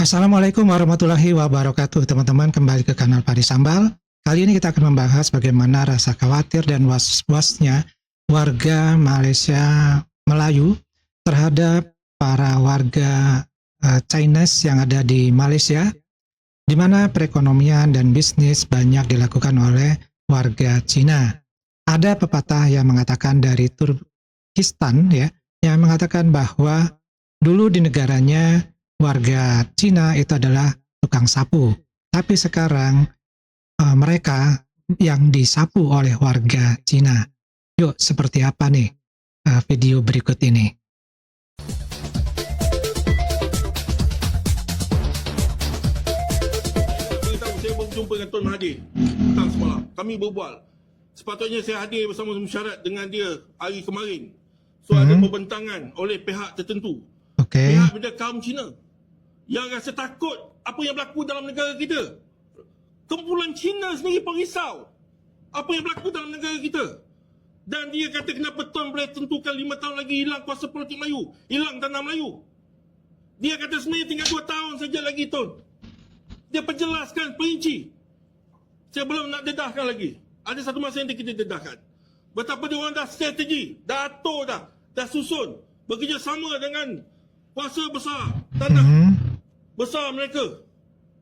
Assalamualaikum warahmatullahi wabarakatuh, teman-teman. Kembali ke kanal Padi Sambal. Kali ini kita akan membahas bagaimana rasa khawatir dan was-wasnya warga Malaysia Melayu terhadap para warga Chinese yang ada di Malaysia, di mana perekonomian dan bisnis banyak dilakukan oleh warga Cina. Ada pepatah yang mengatakan dari Turkistan, ya, yang mengatakan bahwa dulu di negaranya warga Cina itu adalah tukang sapu, tapi sekarang mereka yang disapu oleh warga Cina. Yuk, seperti apa nih video berikut ini? Saya berjumpa dengan Tuan Mahathir petang semalam. Kami berbual. Sepatutnya saya hadir bersama syarat dengan dia hari kemarin. So ada pembentangan oleh pihak tertentu. Pihak benda kaum Cina yang rasa takut apa yang berlaku dalam negara kita. Kumpulan Cina sendiri pun risau apa yang berlaku dalam negara kita. Dan dia kata kenapa Tuan boleh tentukan 5 tahun lagi hilang kuasa politik Melayu, hilang tanah Melayu. Dia kata sebenarnya tinggal 2 tahun saja lagi Tuan. Dia perjelaskan perinci. Saya belum nak dedahkan lagi. Ada satu masa yang kita dedahkan. Betapa dia orang dah strategi, dah atur dah susun. Bekerjasama dengan kuasa besar tanah besar mereka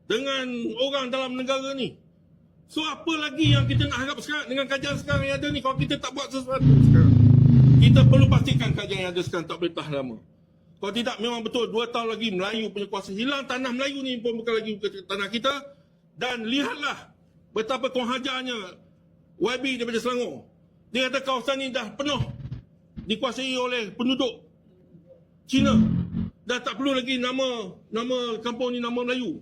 dengan orang dalam negara ni. So apa lagi yang kita nak harap sekarang dengan kajian sekarang yang ada ni, kalau kita tak buat sesuatu sekarang? Kita perlu pastikan kajian yang ada sekarang tak boleh tahan lama. Kalau tidak, memang betul 2 tahun lagi Melayu punya kuasa hilang, tanah Melayu ni pun bukan lagi tanah kita. Dan lihatlah betapa kurang hajarnya YB daripada Selangor. Dia kata kawasan ni dah penuh dikuasai oleh penduduk Cina. Dah tak perlu lagi nama kampung ni nama Melayu.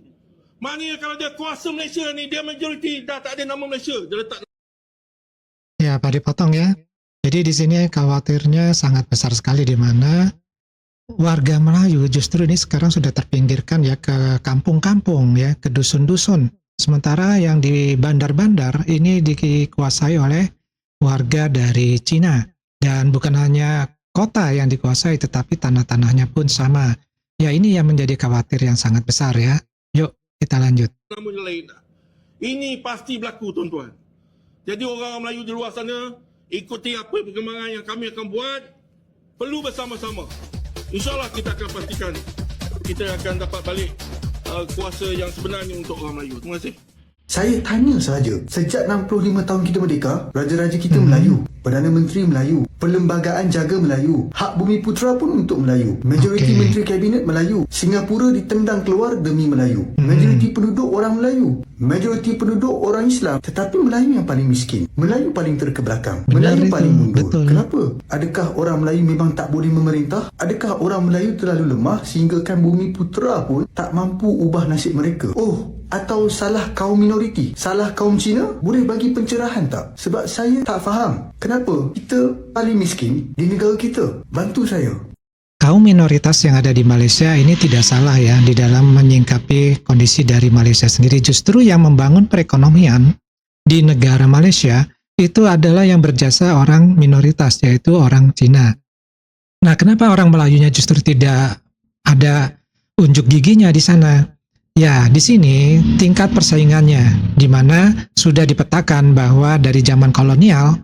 Maknanya kalau dia kuasa Malaysia ni, dia majoriti dah tak ada nama Malaysia. Dia letak. Ya, Pak dipotong ya. Jadi di sini khawatirnya sangat besar sekali, di mana warga Melayu justru ini sekarang sudah terpinggirkan ya ke kampung-kampung ya, ke dusun-dusun. Sementara yang di bandar-bandar ini dikuasai oleh warga dari Cina. Dan bukan hanya kota yang dikuasai, tetapi tanah-tanahnya pun sama. Ya, ini yang menjadi khawatir yang sangat besar ya. Yuk, kita lanjut. Ini pasti berlaku, tuan-tuan. Jadi orang Melayu di luar sana, ikuti apa perkembangan yang kami akan buat. Perlu bersama-sama. InsyaAllah kita akan pastikan kita akan dapat balik kuasa yang sebenarnya untuk orang Melayu. Terima kasih. Saya tanya saja, sejak 65 tahun kita merdeka, raja-raja kita Melayu, Perdana Menteri Melayu, Perlembagaan Jaga Melayu, Hak Bumi Putera pun untuk Melayu, majoriti Menteri Kabinet Melayu, Singapura ditendang keluar demi Melayu, majoriti penduduk orang Melayu, majoriti penduduk orang Islam, tetapi Melayu yang paling miskin, Melayu paling terkebelakang, Melayu paling mundur. Betul. Kenapa? Adakah orang Melayu memang tak boleh memerintah? Adakah orang Melayu terlalu lemah sehinggakan Bumi Putera pun tak mampu ubah nasib mereka? Atau salah kaum minoriti, salah kaum Cina? Boleh bagi pencerahan tak? Sebab saya tak faham kenapa kita paling miskin di negara kita. Bantu saya. Kaum minoritas yang ada di Malaysia ini tidak salah ya di dalam menyingkapi kondisi dari Malaysia sendiri. Justru yang membangun perekonomian di negara Malaysia itu adalah yang berjasa orang minoritas, yaitu orang Cina. Nah, kenapa orang Melayunya justru tidak ada unjuk giginya di sana? Ya, di sini tingkat persaingannya, di mana sudah dipetakan bahwa dari zaman kolonial,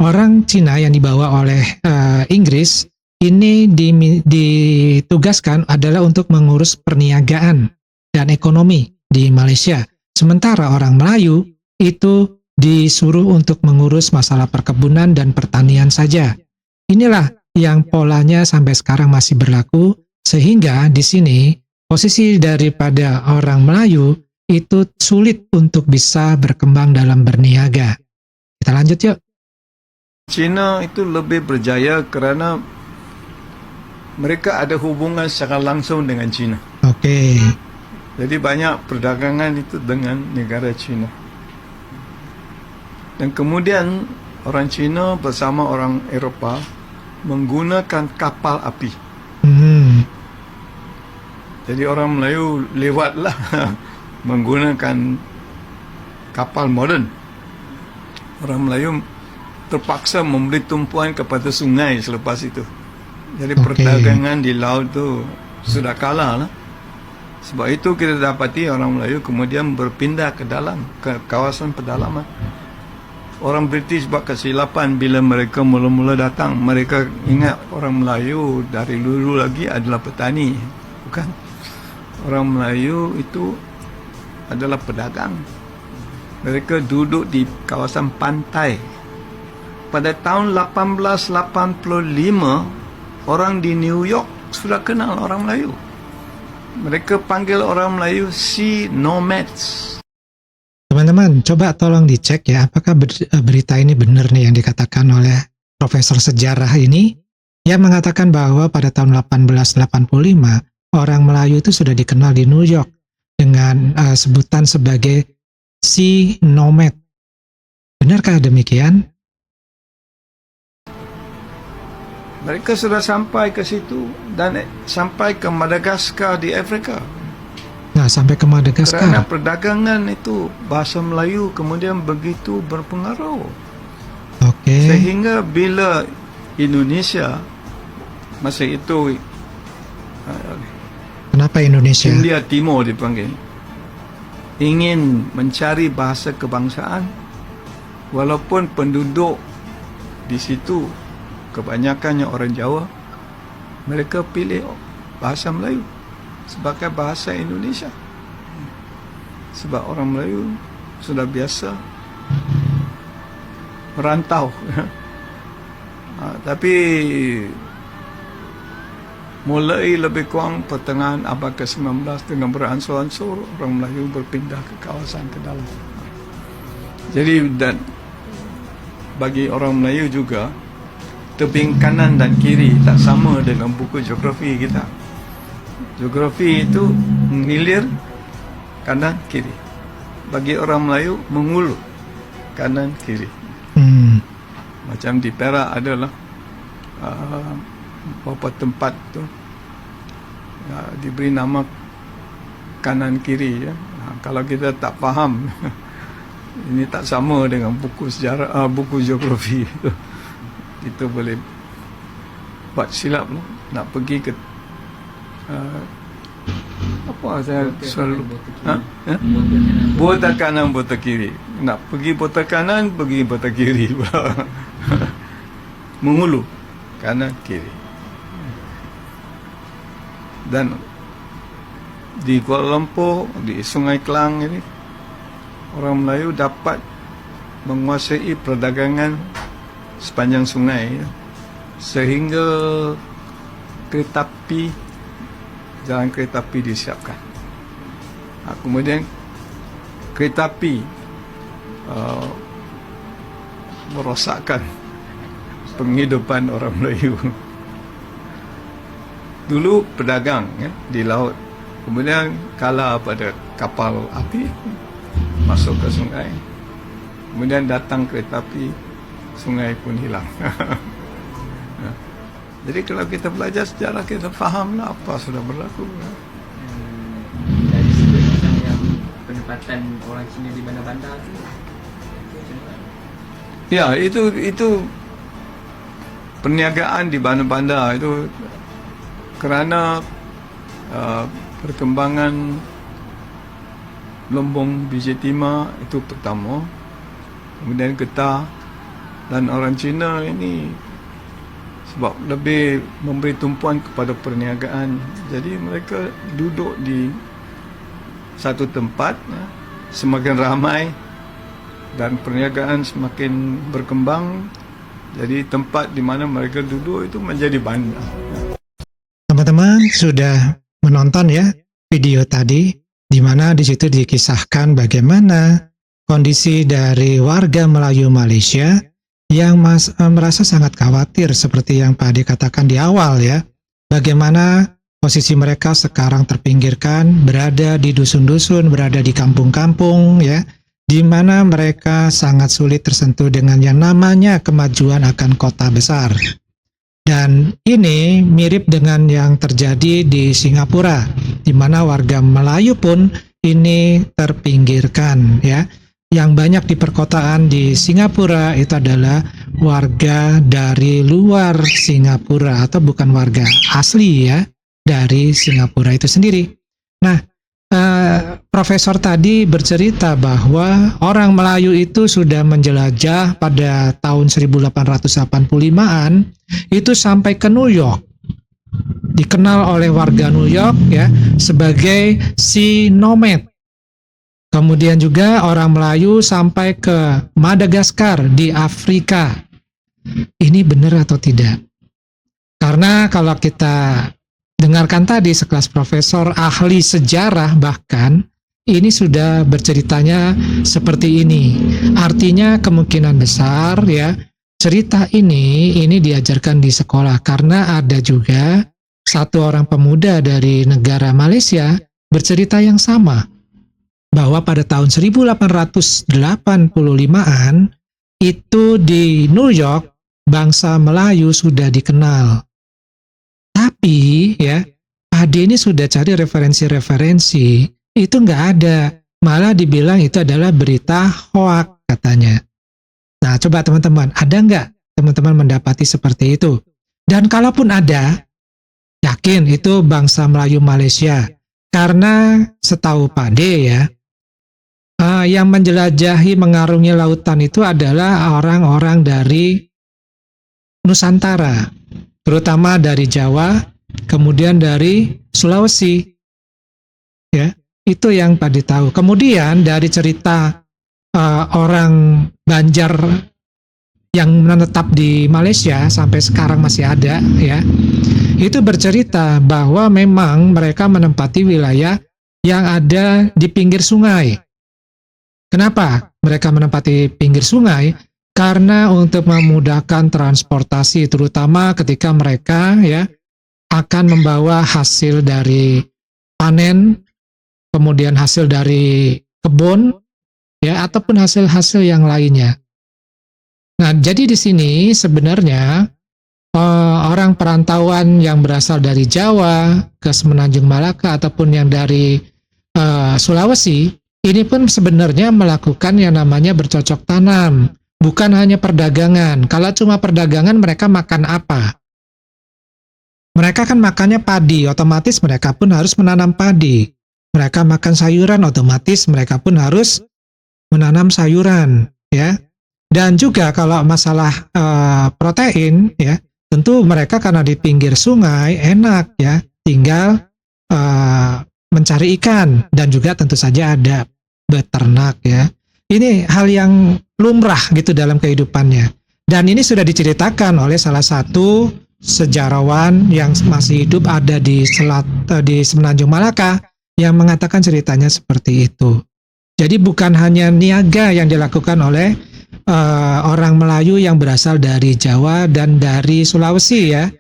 orang Cina yang dibawa oleh Inggris ini ditugaskan adalah untuk mengurus perniagaan dan ekonomi di Malaysia. Sementara orang Melayu itu disuruh untuk mengurus masalah perkebunan dan pertanian saja. Inilah yang polanya sampai sekarang masih berlaku, sehingga di sini posisi daripada orang Melayu itu sulit untuk bisa berkembang dalam berniaga. Kita lanjut yuk. Cina itu lebih berjaya kerana mereka ada hubungan secara langsung dengan Cina. Oke. Jadi banyak perdagangan itu dengan negara Cina. Dan kemudian orang Cina bersama orang Eropah menggunakan kapal api. Jadi orang Melayu lewatlah menggunakan kapal moden. Orang Melayu terpaksa memberi tumpuan kepada sungai selepas itu. Jadi perdagangan di laut tu sudah kalah lah. Sebab itu kita dapati orang Melayu kemudian berpindah ke kawasan pedalaman. Orang British buat kesilapan bila mereka mula-mula datang. Mereka ingat orang Melayu dari dulu lagi adalah petani. Bukan. Orang Melayu itu adalah pedagang. Mereka duduk di kawasan pantai. Pada tahun 1885, orang di New York sudah kenal orang Melayu. Mereka panggil orang Melayu sea nomads. Teman-teman, coba tolong dicek ya, apakah berita ini benar nih yang dikatakan oleh profesor sejarah ini, yang mengatakan bahwa pada tahun 1885, orang Melayu itu sudah dikenal di New York dengan sebutan sebagai sea nomad. Benarkah demikian? Mereka sudah sampai ke situ dan sampai ke Madagaskar di Afrika. Nah, sampai ke Kerana Madagaskar. perdagangan itu bahasa Melayu kemudian begitu berpengaruh. Oke. Sehingga bila Indonesia masa itu Kenapa Indonesia? India Timur dipanggil, ingin mencari bahasa kebangsaan, walaupun penduduk di situ kebanyakannya orang Jawa, mereka pilih bahasa Melayu sebagai bahasa Indonesia. Sebab orang Melayu sudah biasa merantau. Tapi mulai lebih kurang pertengahan abad ke-19 dengan beransur-ansur orang Melayu berpindah ke kawasan ke dalam. Jadi dan bagi orang Melayu juga tebing kanan dan kiri tak sama dengan buku geografi kita. Geografi itu mengilir kanan kiri. Bagi orang Melayu mengulur kanan kiri. Macam di Perak adalah beberapa tempat tu diberi nama kanan kiri ya. Kalau kita tak faham ini tak sama dengan buku sejarah, buku geografi kita boleh buat silap nak pergi ke apa saya selalu botak kanan botak kiri, nak pergi botak kanan pergi botak kiri mengulu kanan kiri. Dan di Kuala Lumpur, di Sungai Kelang ini, orang Melayu dapat menguasai perdagangan sepanjang sungai ya, sehingga kereta api, jalan kereta api disiapkan. Kemudian kereta api merosakkan penghidupan orang Melayu. Dulu pedagang ya, di laut, kemudian kalah pada kapal api masuk ke sungai, kemudian datang kereta api, sungai pun hilang. Jadi kalau kita belajar sejarah, kita fahamlah apa sudah berlaku. Dari segi macam yang penempatan orang Cina di bandar-bandar tu. Ya, itu perniagaan di bandar-bandar itu kerana perkembangan Lombong biji timah itu pertama, kemudian getah, dan orang Cina ini sebab lebih memberi tumpuan kepada perniagaan, jadi mereka duduk di satu tempat ya, semakin ramai dan perniagaan semakin berkembang, jadi tempat di mana mereka duduk itu menjadi bandar. Teman-teman sudah menonton ya video tadi, di mana di situ dikisahkan bagaimana kondisi dari warga Melayu Malaysia yang merasa sangat khawatir seperti yang Pak Adi katakan di awal ya. Bagaimana posisi mereka sekarang terpinggirkan, berada di dusun-dusun, berada di kampung-kampung ya, di mana mereka sangat sulit tersentuh dengan yang namanya kemajuan akan kota besar. Dan ini mirip dengan yang terjadi di Singapura, di mana warga Melayu pun ini terpinggirkan ya. Yang banyak di perkotaan di Singapura itu adalah warga dari luar Singapura atau bukan warga asli ya dari Singapura itu sendiri. Nah, profesor tadi bercerita bahwa orang Melayu itu sudah menjelajah pada tahun 1885-an itu sampai ke New York. Dikenal oleh warga New York ya sebagai si nomad. Kemudian juga orang Melayu sampai ke Madagaskar di Afrika. Ini benar atau tidak? Karena kalau kita dengarkan tadi sekelas profesor ahli sejarah bahkan ini sudah berceritanya seperti ini. Artinya kemungkinan besar ya cerita ini diajarkan di sekolah karena ada juga satu orang pemuda dari negara Malaysia bercerita yang sama bahwa pada tahun 1885-an itu di New York bangsa Melayu sudah dikenal. Tapi ya Ade ini sudah cari referensi-referensi itu nggak ada, malah dibilang itu adalah berita hoak katanya. Nah coba teman-teman, ada nggak teman-teman mendapati seperti itu? Dan kalaupun ada, yakin itu bangsa Melayu Malaysia. Karena setahu Pak D ya, yang menjelajahi mengarungi lautan itu adalah orang-orang dari Nusantara, terutama dari Jawa, kemudian dari Sulawesi. Ya, itu yang Pak D tahu. Kemudian dari cerita orang Banjar yang menetap di Malaysia sampai sekarang masih ada ya. Itu bercerita bahwa memang mereka menempati wilayah yang ada di pinggir sungai. Kenapa mereka menempati pinggir sungai? Karena untuk memudahkan transportasi, terutama ketika mereka ya akan membawa hasil dari panen, kemudian hasil dari kebun, ya ataupun hasil-hasil yang lainnya. Nah, jadi di sini sebenarnya orang perantauan yang berasal dari Jawa ke Semenanjung Malaka ataupun yang dari Sulawesi ini pun sebenarnya melakukan yang namanya bercocok tanam, bukan hanya perdagangan. Kalau cuma perdagangan mereka makan apa? Mereka kan makannya padi, otomatis mereka pun harus menanam padi. Mereka makan sayuran, otomatis mereka pun harus menanam sayuran, ya. Dan juga kalau masalah protein, ya, tentu mereka karena di pinggir sungai enak, ya, tinggal mencari ikan dan juga tentu saja ada beternak, ya. Ini hal yang lumrah gitu dalam kehidupannya. Dan ini sudah diceritakan oleh salah satu sejarawan yang masih hidup ada di di Semenanjung Malaka yang mengatakan ceritanya seperti itu. Jadi bukan hanya niaga yang dilakukan oleh orang Melayu yang berasal dari Jawa dan dari Sulawesi ya.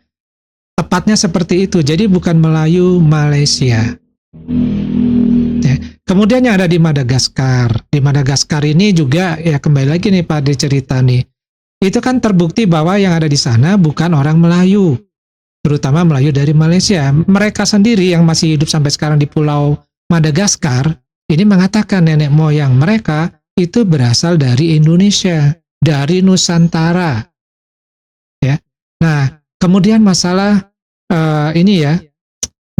Tepatnya seperti itu. Jadi bukan Melayu Malaysia. Ya. Kemudian yang ada di Madagaskar. Di Madagaskar ini juga ya kembali lagi nih Pak cerita nih. Itu kan terbukti bahwa yang ada di sana bukan orang Melayu. Terutama Melayu dari Malaysia. Mereka sendiri yang masih hidup sampai sekarang di Pulau Madagaskar ini mengatakan nenek moyang mereka itu berasal dari Indonesia, dari Nusantara. Ya. Nah, kemudian masalah ini ya,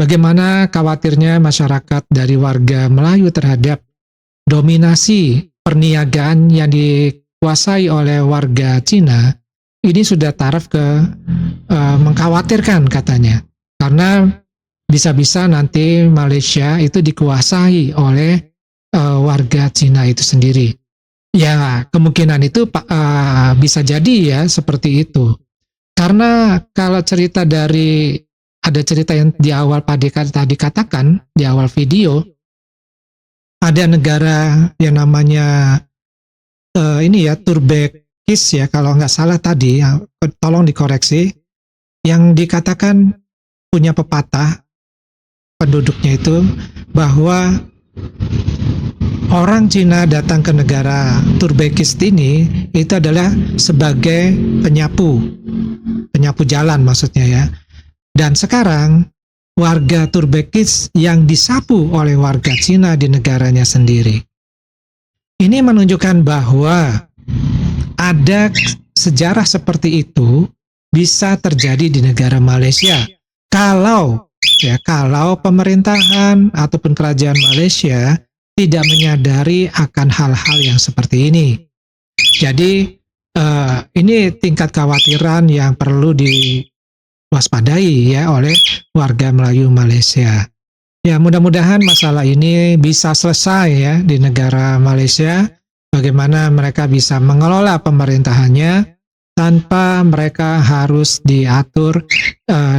bagaimana khawatirnya masyarakat dari warga Melayu terhadap dominasi perniagaan yang dikuasai oleh warga Cina, ini sudah taraf ke mengkhawatirkan katanya. Karena bisa-bisa nanti Malaysia itu dikuasai oleh warga Cina itu sendiri. Ya, kemungkinan itu bisa jadi ya seperti itu. Karena kalau cerita dari ada cerita yang di awal Pak Deka tadi katakan di awal video, ada negara yang namanya ini ya Turbekis ya kalau nggak salah tadi, ya, tolong dikoreksi, yang dikatakan punya pepatah penduduknya itu bahwa orang Cina datang ke negara Turbekis ini itu adalah sebagai penyapu jalan maksudnya ya. Dan sekarang warga Turbekis yang disapu oleh warga Cina di negaranya sendiri. Ini menunjukkan bahwa ada sejarah seperti itu bisa terjadi di negara Malaysia. Kalau pemerintahan ataupun kerajaan Malaysia tidak menyadari akan hal-hal yang seperti ini. Jadi ini tingkat kekhawatiran yang perlu diwaspadai ya oleh warga Melayu Malaysia. Ya, mudah-mudahan masalah ini bisa selesai ya di negara Malaysia. Bagaimana mereka bisa mengelola pemerintahannya tanpa mereka harus diatur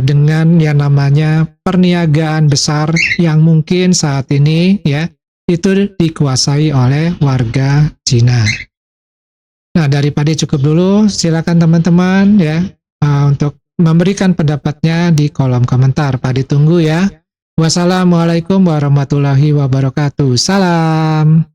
dengan yang namanya perniagaan besar yang mungkin saat ini ya itu dikuasai oleh warga Cina. Nah, dari Padi cukup dulu. Silakan teman-teman ya untuk memberikan pendapatnya di kolom komentar. Padi tunggu ya. Wassalamualaikum warahmatullahi wabarakatuh. Salam.